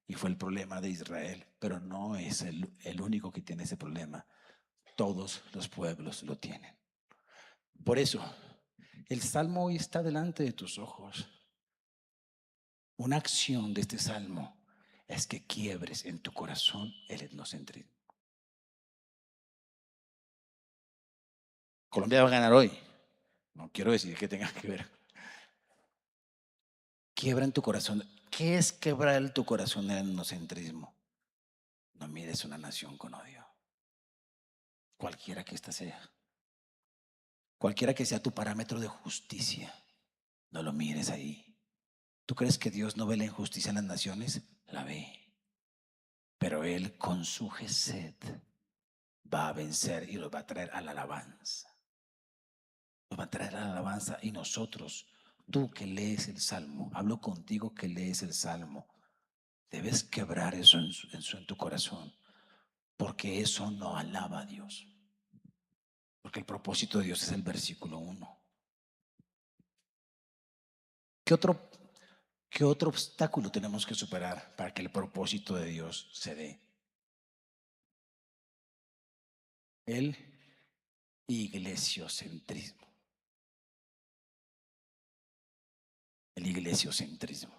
Y fue el problema de Israel, pero no es el único que tiene ese problema. Todos los pueblos lo tienen. Por eso, el salmo hoy está delante de tus ojos. Una acción de este salmo es que quiebres en tu corazón el etnocentrismo. Colombia va a ganar hoy. No quiero decir que tenga que ver. Quiebra en tu corazón. ¿Qué es quebrar en tu corazón el etnocentrismo? No mires una nación con odio. Cualquiera que ésta sea. Cualquiera que sea tu parámetro de justicia. No lo mires ahí. ¿Tú crees que Dios no ve la injusticia en las naciones? La ve. Pero Él con su gesed va a vencer y los va a traer a la alabanza. Los va a traer a la alabanza y nosotros, tú que lees el Salmo, hablo contigo que lees el Salmo, debes quebrar eso en tu corazón, porque eso no alaba a Dios. Porque el propósito de Dios es el versículo 1. ¿Qué otro obstáculo tenemos que superar para que el propósito de Dios se dé? El iglesiocentrismo. El iglesiocentrismo.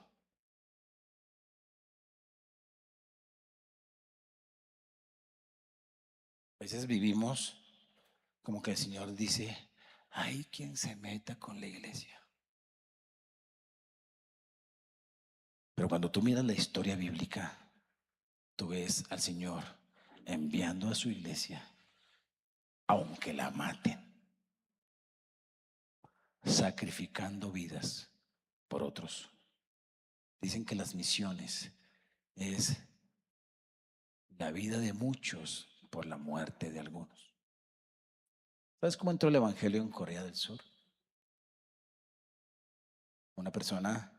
A veces vivimos como que el Señor dice, hay quien se meta con la iglesia. Pero cuando tú miras la historia bíblica, tú ves al Señor enviando a su iglesia, aunque la maten, sacrificando vidas por otros. Dicen que las misiones es la vida de muchos por la muerte de algunos. ¿Sabes cómo entró el evangelio en Corea del Sur? Una persona,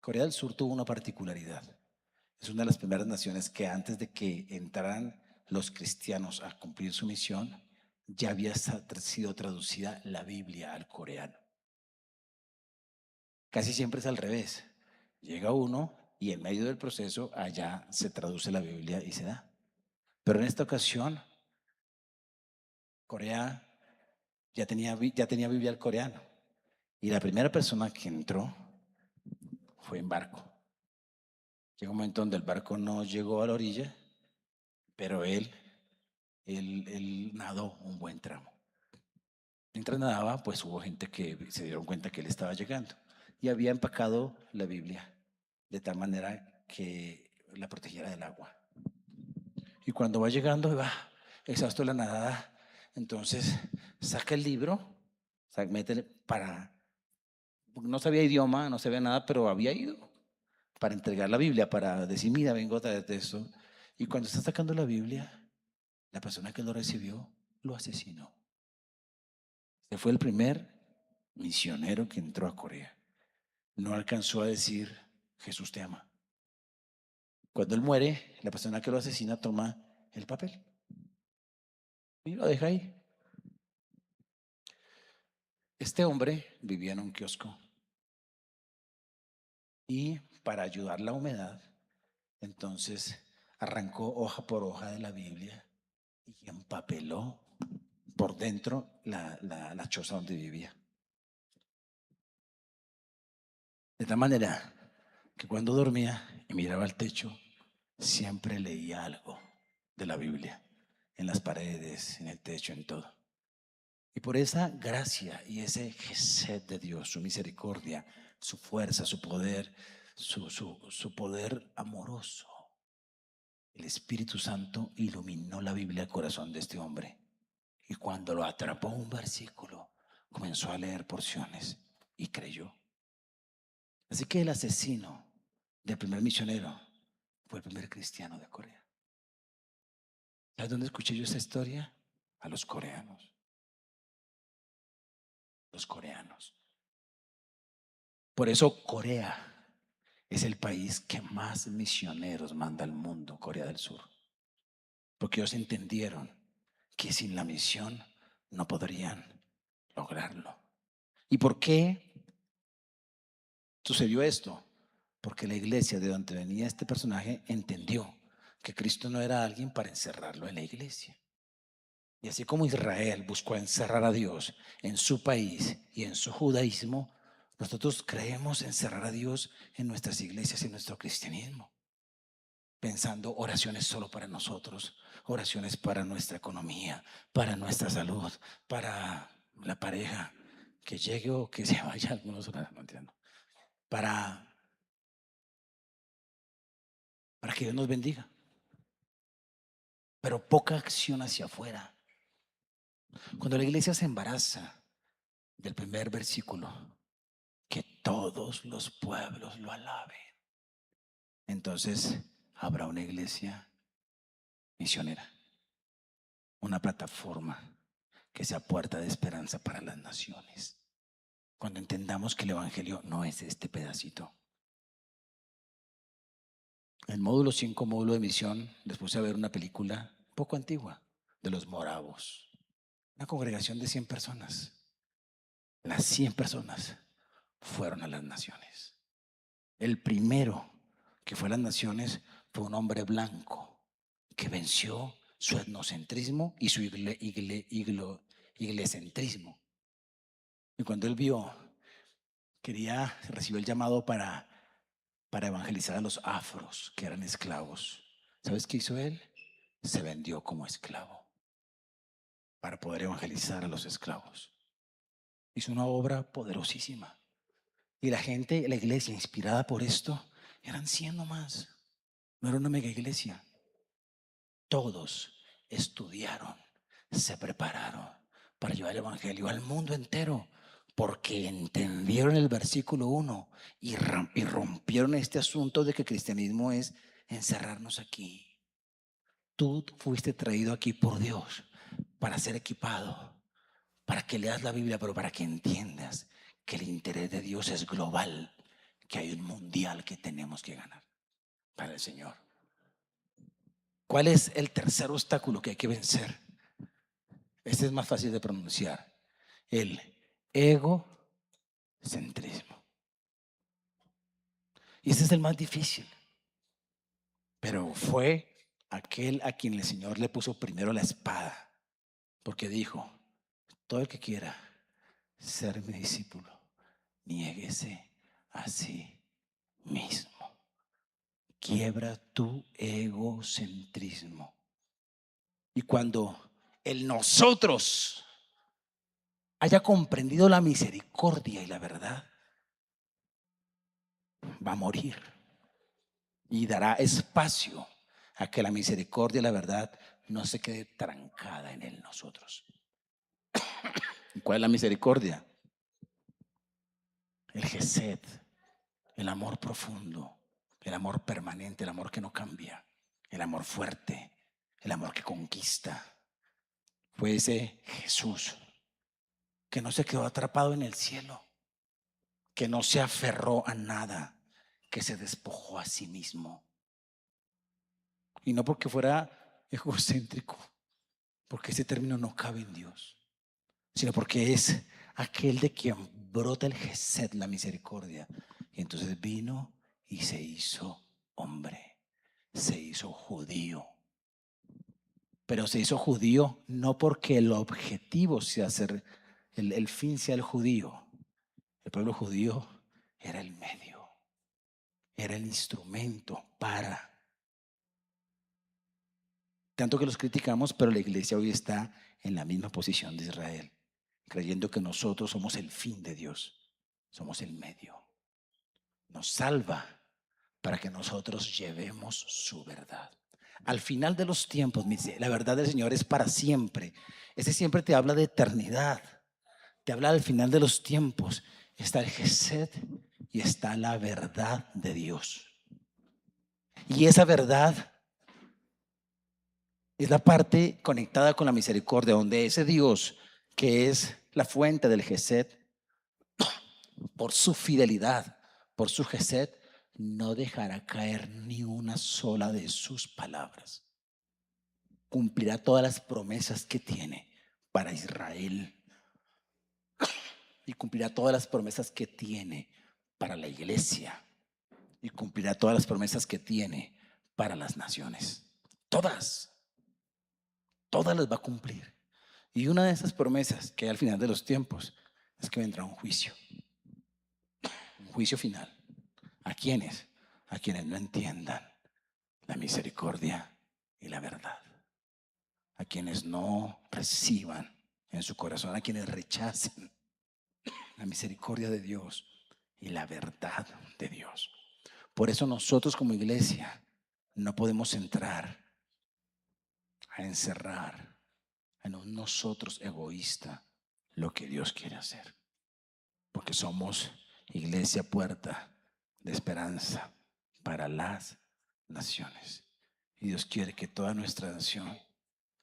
Corea del Sur tuvo una particularidad. Es una de las primeras naciones que antes de que entraran los cristianos a cumplir su misión, ya había sido traducida la Biblia al coreano. Casi siempre es al revés. Llega uno y en medio del proceso allá se traduce la Biblia y se da. Pero en esta ocasión, Corea ya tenía Biblia al coreano. Y la primera persona que entró fue en barco. Llegó un momento donde el barco no llegó a la orilla, pero él nadó un buen tramo. Mientras nadaba, pues hubo gente que se dieron cuenta que él estaba llegando y había empacado la Biblia de tal manera que la protegiera del agua. Y cuando va llegando, va exhausto de la nadada, entonces saca el libro, mete no sabía idioma, no sabía nada, pero había ido para entregar la Biblia, para decir, mira, vengo a traerte esto. Y cuando está sacando la Biblia, la persona que lo recibió lo asesinó. Este fue el primer misionero que entró a Corea. No alcanzó a decir, Jesús te ama. Cuando él muere, la persona que lo asesina toma el papel y lo deja ahí. Este hombre vivía en un kiosco y para ayudar la humedad, entonces arrancó hoja por hoja de la Biblia y empapeló por dentro la choza donde vivía. De tal manera que cuando dormía y miraba al techo, siempre leía algo de la Biblia, en las paredes, en el techo, en todo. Y por esa gracia y ese gesed de Dios, su misericordia, su fuerza, su poder, su poder amoroso, el Espíritu Santo iluminó la Biblia al corazón de este hombre. Y cuando lo atrapó un versículo, comenzó a leer porciones y creyó. Así que el asesino del primer misionero fue el primer cristiano de Corea. ¿Sabes dónde escuché yo esa historia? A los coreanos. Los coreanos. Por eso Corea es el país que más misioneros manda al mundo, Corea del Sur. Porque ellos entendieron que sin la misión no podrían lograrlo. ¿Y por qué sucedió esto? Porque la iglesia de donde venía este personaje entendió que Cristo no era alguien para encerrarlo en la iglesia. Y así como Israel buscó encerrar a Dios en su país y en su judaísmo, nosotros creemos encerrar a Dios en nuestras iglesias y en nuestro cristianismo, pensando oraciones solo para nosotros, oraciones para nuestra economía, para nuestra salud, para la pareja, que llegue o que se vaya, algunos no entiendo, para que Dios nos bendiga, pero poca acción hacia afuera. Cuando la iglesia se embaraza del primer versículo, que todos los pueblos lo alaben, entonces habrá una iglesia misionera, una plataforma que sea puerta de esperanza para las naciones. Cuando entendamos que el evangelio no es este pedacito. El módulo 5, módulo de misión, les puse a ver una película un poco antigua de los moravos, una congregación de 100 personas. Las 100 personas fueron a las naciones. El primero que fue a las naciones fue un hombre blanco que venció su etnocentrismo y su iglescentrismo. Y cuando él recibió el llamado para evangelizar a los afros que eran esclavos. ¿Sabes qué hizo él? Se vendió como esclavo para poder evangelizar a los esclavos. Hizo una obra poderosísima. Y la gente, la iglesia inspirada por esto, eran 100 nomás. No era una mega iglesia. Todos estudiaron, se prepararon para llevar el evangelio al mundo entero, porque entendieron el versículo 1 y rompieron este asunto de que el cristianismo es encerrarnos aquí. Tú fuiste traído aquí por Dios para ser equipado, para que leas la Biblia, pero para que entiendas que el interés de Dios es global, que hay un mundial que tenemos que ganar para el Señor. ¿Cuál es el tercer obstáculo que hay que vencer? Este es más fácil de pronunciar: el egocentrismo. Y ese es el más difícil. Pero fue aquel a quien el Señor le puso primero la espada, porque dijo: todo el que quiera ser mi discípulo, niéguese a sí mismo. Quiebra tu egocentrismo. Y cuando el nosotros haya comprendido la misericordia y la verdad, va a morir y dará espacio a que la misericordia y la verdad no se quede trancada en nosotros. ¿Cuál es la misericordia? El gesed, el amor profundo, el amor permanente, el amor que no cambia, el amor fuerte, el amor que conquista. Fue ese Jesús que no se quedó atrapado en el cielo, que no se aferró a nada, que se despojó a sí mismo. Y no porque fuera egocéntrico, porque ese término no cabe en Dios, sino porque es aquel de quien brota el gesed, la misericordia. Y entonces vino y se hizo hombre, se hizo judío. pero se hizo judío no porque el objetivo sea ser, el fin sea el judío. El pueblo judío era el medio, era el instrumento para. Tanto que los criticamos, pero la iglesia hoy está en la misma posición de Israel, creyendo que nosotros somos el fin de Dios, somos el medio. Nos salva para que nosotros llevemos su verdad. Al final de los tiempos, la verdad del Señor es para siempre. Ese siempre te habla de eternidad, te habla al final de los tiempos. Está el Gesed y está la verdad de Dios. Y esa verdad es la parte conectada con la misericordia, donde ese Dios que es la fuente del Gesed, por su fidelidad, por su Gesed, no dejará caer ni una sola de sus palabras. Cumplirá todas las promesas que tiene para Israel y cumplirá todas las promesas que tiene para la iglesia y cumplirá todas las promesas que tiene para las naciones. Todas las va a cumplir. Y una de esas promesas que hay al final de los tiempos es que vendrá un juicio final. ¿A quiénes? A quienes no entiendan la misericordia y la verdad. A quienes no reciban en su corazón, a quienes rechacen la misericordia de Dios y la verdad de Dios. Por eso nosotros como iglesia no podemos entrar a encerrar en un nosotros egoísta lo que Dios quiere hacer. Porque somos iglesia puerta de esperanza para las naciones. Y Dios quiere que toda nuestra nación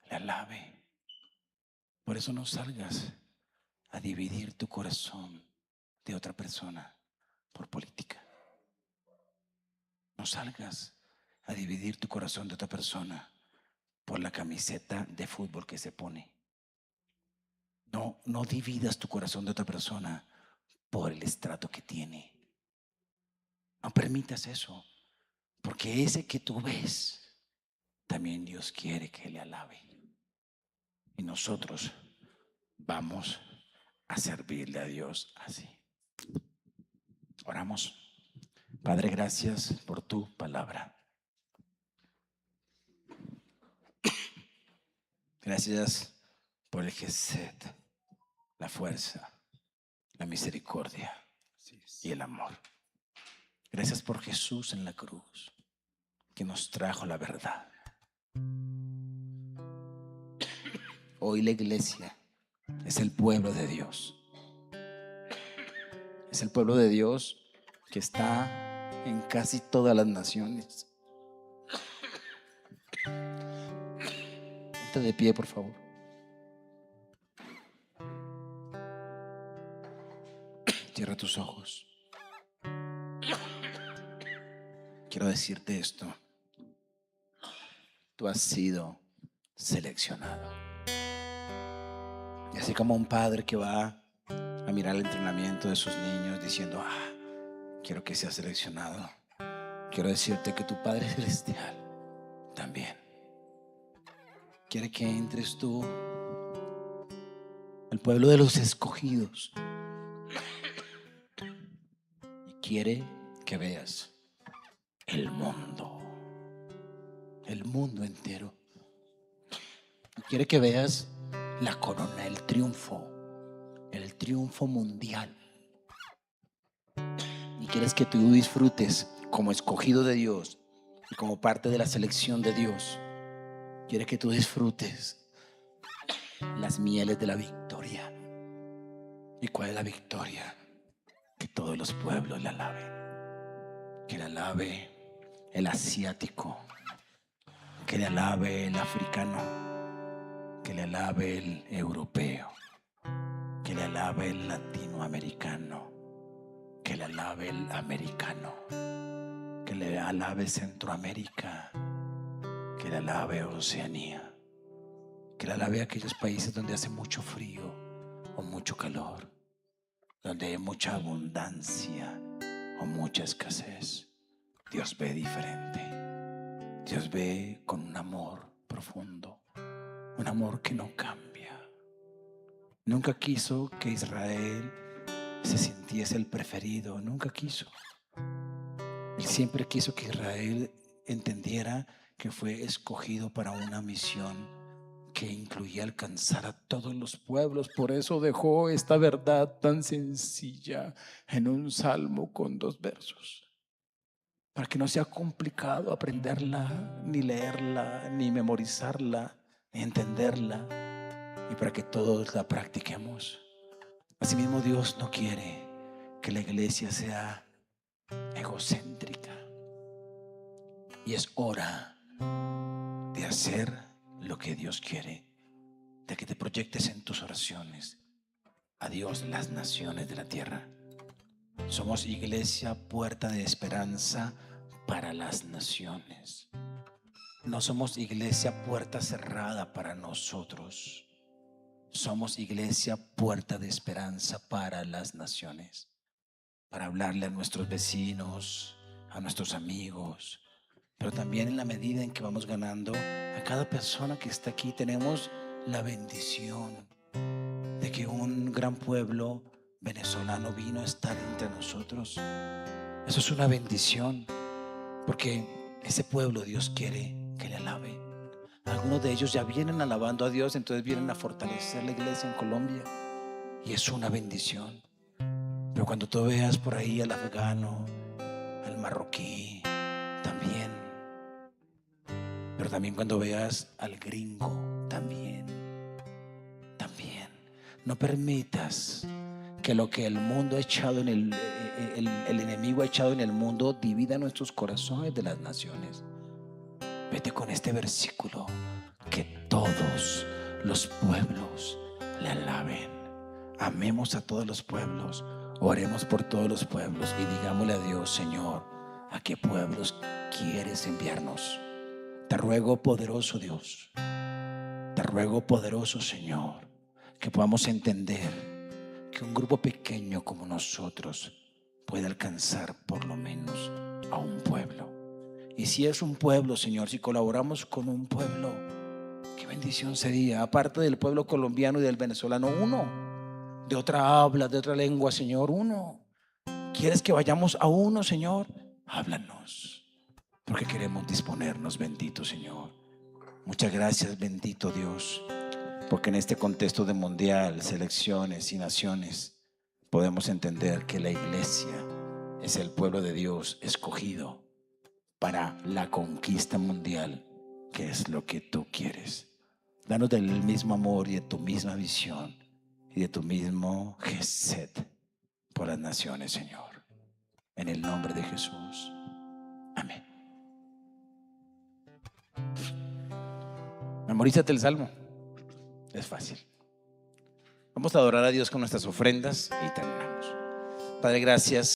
le alabe. Por eso no salgas a dividir tu corazón de otra persona por política. No salgas a dividir tu corazón de otra persona por la camiseta de fútbol que se pone. No dividas tu corazón de otra persona por el estrato que tiene. No permitas eso, porque ese que tú ves, también Dios quiere que le alabe. Y nosotros vamos a servirle a Dios así. Oramos. Padre, gracias por tu palabra. Gracias por el Gesed, la fuerza, la misericordia y el amor. Gracias por Jesús en la cruz, que nos trajo la verdad. Hoy la iglesia es el pueblo de Dios. Es el pueblo de Dios que está en casi todas las naciones. Ponte de pie, por favor. Cierra tus ojos. Quiero decirte esto. Tú has sido seleccionado. Y así como un padre que va a mirar el entrenamiento de sus niños diciendo, quiero que seas seleccionado, quiero decirte que tu Padre Celestial también quiere que entres tú al pueblo de los escogidos y quiere que veas el mundo entero, y quiere que veas la corona, el triunfo mundial, y quieres que tú disfrutes como escogido de Dios y como parte de la selección de Dios. Quiere que tú disfrutes las mieles de la victoria. ¿Y cuál es la victoria? Que todos los pueblos le alaben. Que le alabe el asiático, que le alabe el africano, que le alabe el europeo, que le alabe el latinoamericano, que le alabe el americano, que le alabe Centroamérica, que le alabe Oceanía, que le alabe aquellos países donde hace mucho frío o mucho calor, donde hay mucha abundancia o mucha escasez. Dios ve diferente. Dios ve con un amor profundo. un amor que no cambia. Nunca quiso que Israel se sintiese el preferido, nunca quiso. Él siempre quiso que Israel entendiera que fue escogido para una misión que incluía alcanzar a todos los pueblos. Por eso dejó esta verdad tan sencilla en un salmo con 2 versos, para que no sea complicado aprenderla, ni leerla, ni memorizarla, ni entenderla, y para que todos la practiquemos. Asimismo, Dios no quiere que la iglesia sea egocéntrica, y es hora de hacer lo que Dios quiere, de que te proyectes en tus oraciones a Dios, las naciones de la tierra. Somos iglesia, puerta de esperanza para las naciones. No somos iglesia, puerta cerrada para nosotros. Somos iglesia, puerta de esperanza para las naciones, para hablarle a nuestros vecinos, a nuestros amigos, pero también en la medida en que vamos ganando a cada persona que está aquí, tenemos la bendición de que un gran pueblo venezolano vino a estar entre nosotros. Eso es una bendición, porque ese pueblo Dios quiere que le alabe. Algunos de ellos ya vienen alabando a Dios, entonces vienen a fortalecer la iglesia en Colombia, y es una bendición. Pero cuando tú veas por ahí al afgano, al marroquí, también. Pero también cuando veas al gringo, también. No permitas que lo que el mundo ha echado en el enemigo ha echado en el mundo divida nuestros corazones de las naciones. Vete con este versículo: que todos los pueblos le alaben. Amemos a todos los pueblos, oremos por todos los pueblos y digámosle a Dios: Señor, ¿a qué pueblos quieres enviarnos? Te ruego, poderoso Dios, te ruego, poderoso Señor, que podamos entender que un grupo pequeño como nosotros puede alcanzar por lo menos a un pueblo. Y si es un pueblo, Señor, si colaboramos con un pueblo, qué bendición sería. Aparte del pueblo colombiano y del venezolano, uno de otra habla, de otra lengua, Señor, uno. ¿Quieres que vayamos a uno, Señor? Háblanos, porque queremos disponernos, bendito Señor. Muchas gracias, bendito Dios, porque en este contexto de mundial, selecciones y naciones, podemos entender que la iglesia es el pueblo de Dios escogido para la conquista mundial, que es lo que tú quieres. Danos del mismo amor y de tu misma visión y de tu mismo gesed por las naciones, Señor. En el nombre de Jesús. Amén. Memorízate el salmo. Es fácil. Vamos a adorar a Dios con nuestras ofrendas y terminamos. Padre, gracias